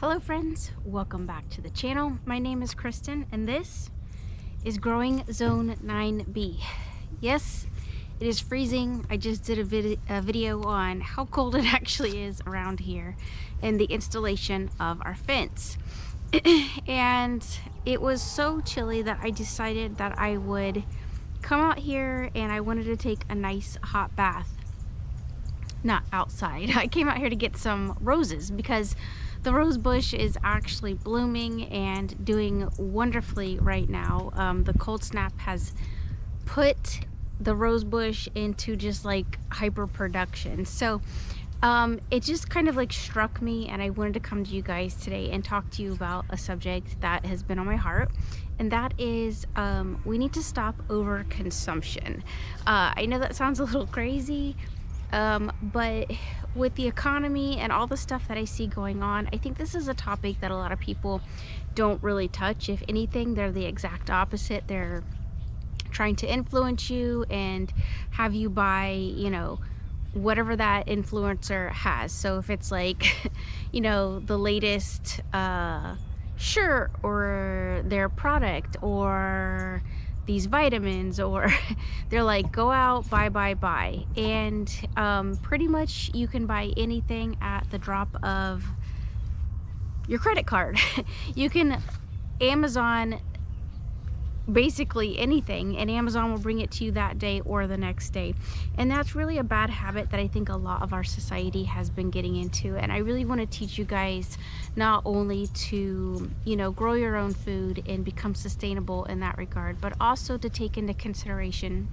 Hello friends, welcome back to the channel. My name is Kristen and this is Growing Zone 9B. Yes, it is freezing. I just did a video on how cold it actually is around here and the installation of our fence. And it was so chilly that I decided that I would come out here and I wanted to take a nice hot bath. Not outside. I came out here to get some roses because the rose bush is actually blooming and doing wonderfully right now. The cold snap has put the rose bush into just like hyper production. So it just kind of like struck me, and I wanted to come to you guys today and talk to you about a subject that has been on my heart, and that is we need to stop overconsumption. I know that sounds a little crazy, but with the economy and all the stuff that I see going on, I think this is a topic that a lot of people don't really touch. If anything, they're the exact opposite. They're trying to influence you and have you buy, you know, whatever that influencer has. So if it's like, you know, the latest shirt or their product or these vitamins, or they're like, go out, buy, and pretty much you can buy anything at the drop of your credit card. You can Amazon basically anything and Amazon will bring it to you that day or the next day. And that's really a bad habit that I think a lot of our society has been getting into. And I really want to teach you guys not only to, you know, grow your own food and become sustainable in that regard, but also to take into consideration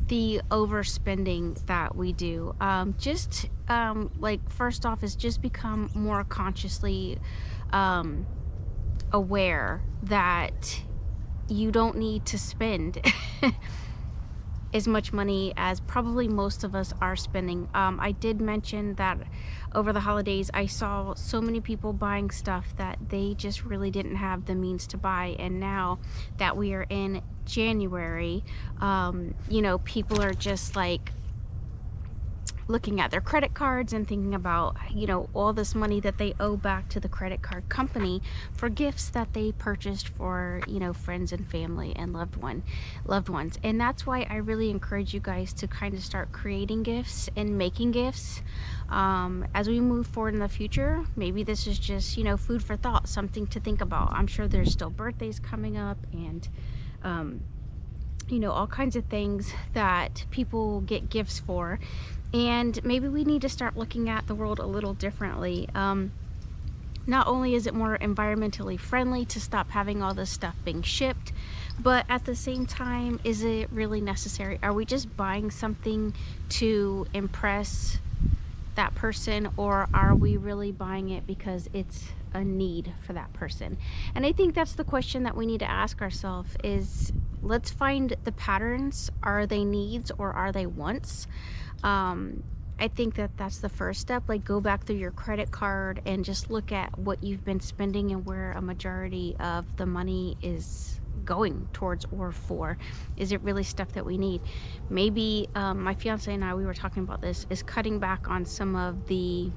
the overspending that we do. Like first off is just become more consciously aware that you don't need to spend as much money as probably most of us are spending. I did mention that over the holidays I saw so many people buying stuff that they just really didn't have the means to buy, and now that we are in January, you know, people are just like looking at their credit cards and thinking about, you know, all this money that they owe back to the credit card company for gifts that they purchased for, you know, friends and family and loved ones. And that's why I really encourage you guys to kind of start creating gifts and making gifts as we move forward in the future. Maybe this is just, you know, food for thought, something to think about. I'm sure there's still birthdays coming up and you know, all kinds of things that people get gifts for. And maybe we need to start looking at the world a little differently. Not only is it more environmentally friendly to stop having all this stuff being shipped, but at the same time, is it really necessary? Are we just buying something to impress that person, or are we really buying it because it's a need for that person? And I think that's the question that we need to ask ourselves is, let's find the patterns. Are they needs or are they wants? I think that that's the first step. Like, go back through your credit card and just look at what you've been spending and where a majority of the money is going towards or for. Is it really stuff that we need? Maybe my fiance and I, we were talking about this, is cutting back on some of the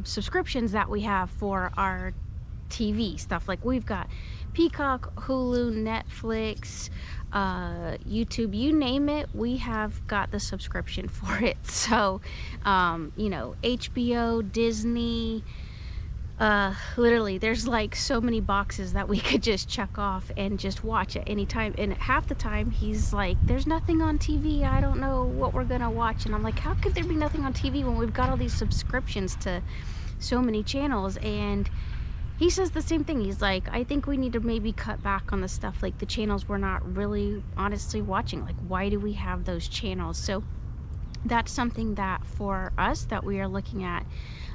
subscriptions that we have for our TV stuff. Like, we've got Peacock, Hulu, Netflix, YouTube, you name it, we have got the subscription for it. So you know, HBO, Disney, literally there's like so many boxes that we could just check off and just watch at any time. And half the time he's like, there's nothing on TV, I don't know what we're gonna watch. And I'm like, how could there be nothing on TV when we've got all these subscriptions to so many channels? And he says the same thing. He's like, I think we need to maybe cut back on the stuff, like the channels we're not really honestly watching. Like, why do we have those channels? So that's something that for us that we are looking at.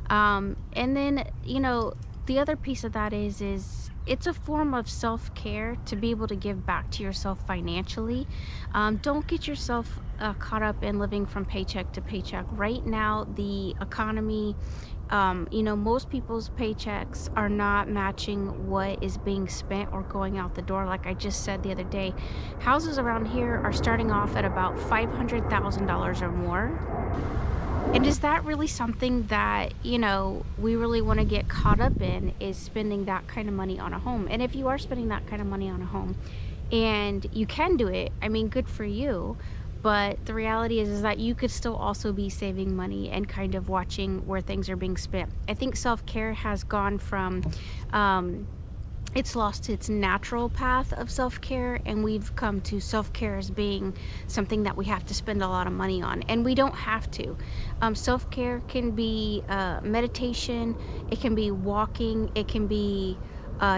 And then, you know, the other piece of that is it's a form of self-care to be able to give back to yourself financially. Don't get yourself caught up in living from paycheck to paycheck. Right now, the economy, you know, most people's paychecks are not matching what is being spent or going out the door. Like I just said the other day, houses around here are starting off at about $500,000 or more. And is that really something that, you know, we really want to get caught up in, is spending that kind of money on a home? And if you are spending that kind of money on a home and you can do it, I mean, good for you. But the reality is that you could still also be saving money and kind of watching where things are being spent. I think self-care has gone from, it's lost its natural path of self-care, and we've come to self-care as being something that we have to spend a lot of money on, and we don't have to. Self-care can be meditation, it can be walking, it can be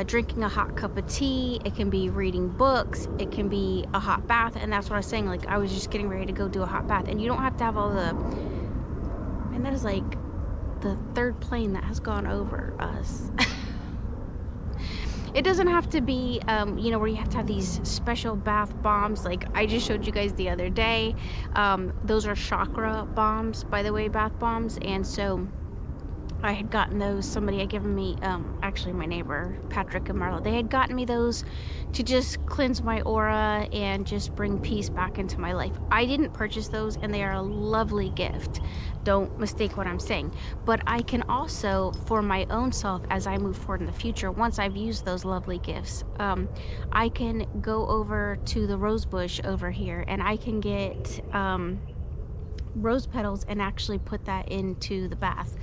drinking a hot cup of tea, it can be reading books, it can be a hot bath. And that's what I was saying, like I was just getting ready to go do a hot bath, and you don't have to have all the, and that is like the third plane that has gone over us. It doesn't have to be, you know, where you have to have these special bath bombs like I just showed you guys the other day. Those are chakra bombs, by the way, bath bombs. And so I had gotten those, somebody had given me, actually my neighbor, Patrick and Marla, they had gotten me those to just cleanse my aura and just bring peace back into my life. I didn't purchase those, and they are a lovely gift. Don't mistake what I'm saying. But I can also, for my own self, as I move forward in the future, once I've used those lovely gifts, I can go over to the rose bush over here and I can get rose petals and actually put that into the bath.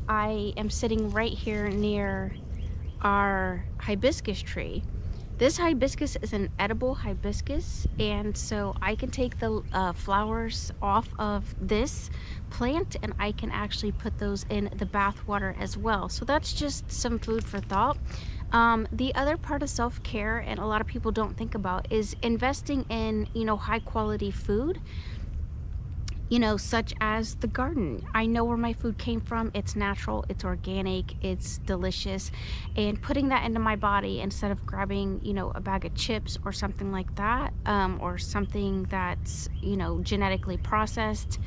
I am sitting right here near our hibiscus tree. This hibiscus is an edible hibiscus, and so I can take the flowers off of this plant and I can actually put those in the bath water as well. So that's just some food for thought. The other part of self-care, and a lot of people don't think about, is investing in, you know, high quality food. You know, such as the garden. I know where my food came from. It's natural, it's organic, it's delicious. And putting that into my body instead of grabbing, you know, a bag of chips or something like that, or something that's, you know, genetically processed,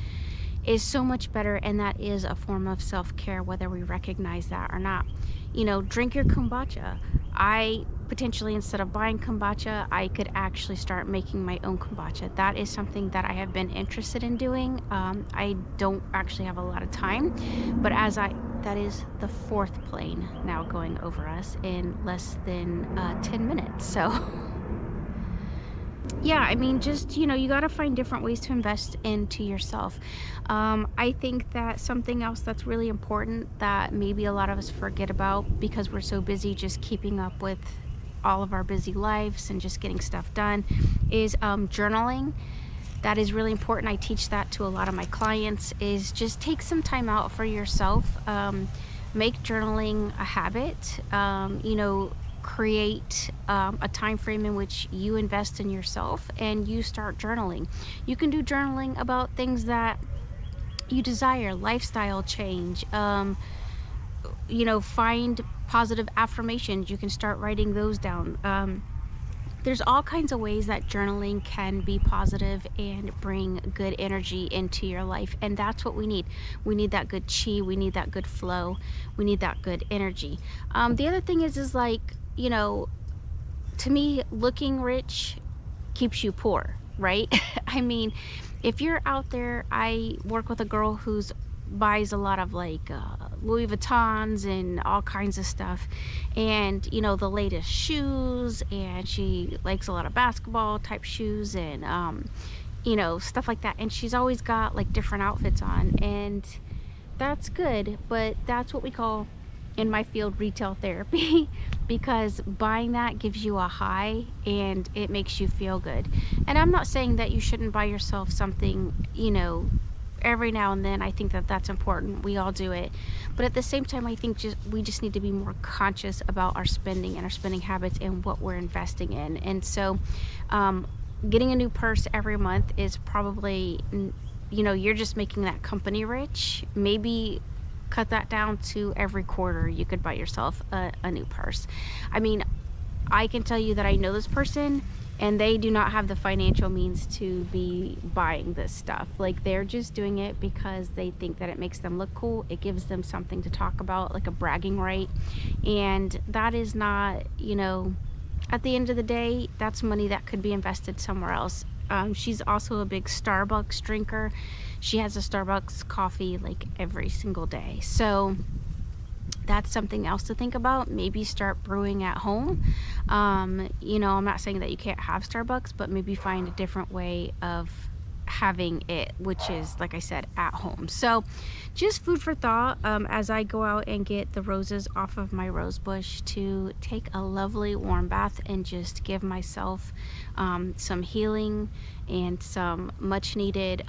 is so much better. And that is a form of self-care, whether we recognize that or not. You know, drink your kombucha. I potentially, instead of buying kombucha, I could actually start making my own kombucha. That is something that I have been interested in doing. I don't actually have a lot of time, but that is the fourth plane now going over us in less than 10 minutes. So yeah, I mean, just, you know, you got to find different ways to invest into yourself. I think that something else that's really important that maybe a lot of us forget about because we're so busy just keeping up with all of our busy lives and just getting stuff done is journaling. That is really important. I teach that to a lot of my clients, is just take some time out for yourself. Make journaling a habit. You know, create a time frame in which you invest in yourself and you start journaling. You can do journaling about things that you desire, lifestyle change, you know, find positive affirmations. You can start writing those down. There's all kinds of ways that journaling can be positive and bring good energy into your life, and that's what we need. We need that good chi, we need that good flow, we need that good energy. The other thing is like, you know, to me, looking rich keeps you poor, right? I mean, if you're out there, I work with a girl who's buys a lot of like Louis Vuittons and all kinds of stuff, and you know, the latest shoes, and she likes a lot of basketball type shoes and you know, stuff like that, and she's always got like different outfits on, and that's good, but that's what we call in my field retail therapy because buying that gives you a high and it makes you feel good. And I'm not saying that you shouldn't buy yourself something, you know, every now and then. I think that that's important. We all do it. But at the same time, I think we just need to be more conscious about our spending and our spending habits and what we're investing in. And so getting a new purse every month is probably, you know, you're just making that company rich. Maybe cut that down to every quarter you could buy yourself a new purse. I mean, I can tell you that I know this person and they do not have the financial means to be buying this stuff. Like, they're just doing it because they think that it makes them look cool. It gives them something to talk about, like a bragging right. And that is not, you know, at the end of the day, that's money that could be invested somewhere else. She's also a big Starbucks drinker. she has a Starbucks coffee like every single day. So that's something else to think about. Maybe start brewing at home. You know, I'm not saying that you can't have Starbucks, but maybe find a different way of having it, which is, like I said, at home. So just food for thought as I go out and get the roses off of my rose bush to take a lovely warm bath and just give myself some healing and some much needed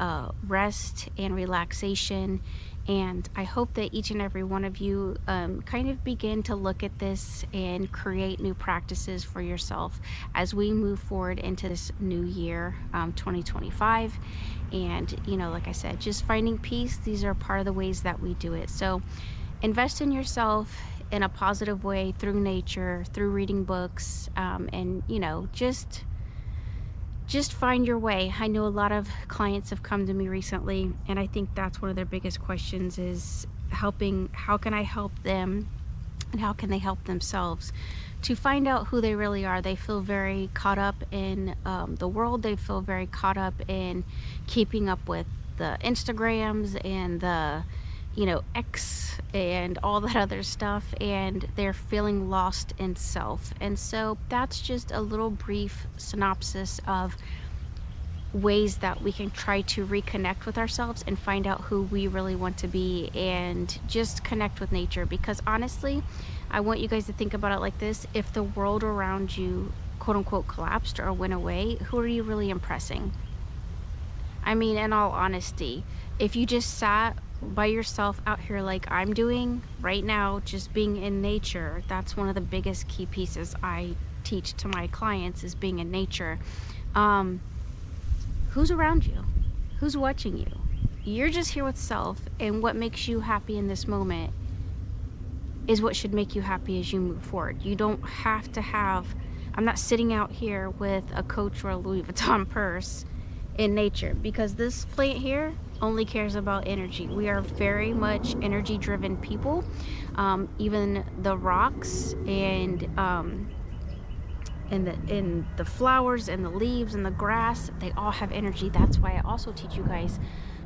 rest and relaxation. And I hope that each and every one of you kind of begin to look at this and create new practices for yourself as we move forward into this new year, 2025. And, you know, like I said, just finding peace. These are part of the ways that we do it. So invest in yourself in a positive way through nature, through reading books, and, you know, just find your way. I know a lot of clients have come to me recently, and I think that's one of their biggest questions is how can I help them and how can they help themselves to find out who they really are. They feel very caught up in the world. They feel very caught up in keeping up with the Instagrams and the, you know, X and all that other stuff, and they're feeling lost in self. And so that's just a little brief synopsis of ways that we can try to reconnect with ourselves and find out who we really want to be and just connect with nature. Because honestly, I want you guys to think about it like this: if the world around you quote unquote collapsed or went away, who are you really impressing? I mean, in all honesty, if you just sat by yourself out here like I'm doing right now, just being in nature, that's one of the biggest key pieces I teach to my clients, is being in nature. Who's around you? Who's watching you? You're just here with self, and what makes you happy in this moment is what should make you happy as you move forward. You don't have to have, I'm not sitting out here with a Coach or a Louis Vuitton purse in nature, because this plant here only cares about energy. We are very much energy driven people. Even the rocks and the flowers and the leaves and the grass, they all have energy. That's why I also teach you guys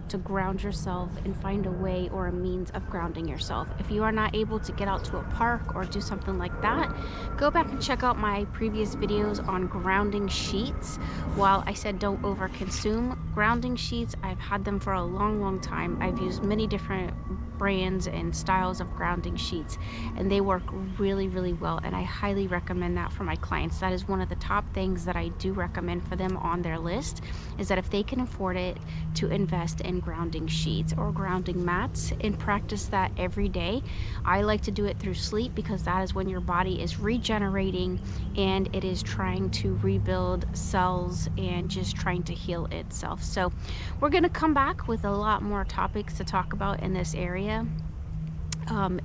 to ground yourself and find a way or a means of grounding yourself. If you are not able to get out to a park or do something like that, go back and check out my previous videos on grounding sheets. While I said don't overconsume grounding sheets, I've had them for a long time. I've used many different brands and styles of grounding sheets, and they work really well, and I highly recommend that for my clients. That is one of the top things that I do recommend for them on their list, is that if they can afford it, to invest in grounding sheets or grounding mats and practice that every day. I like to do it through sleep, because that is when your body is regenerating and it is trying to rebuild cells and just trying to heal itself. So we're going to come back with a lot more topics to talk about in this area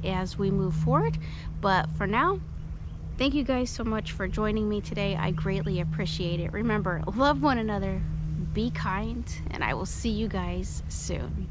as we move forward. But for now, thank you guys so much for joining me today. I greatly appreciate it. Remember, love one another, be kind, and I will see you guys soon.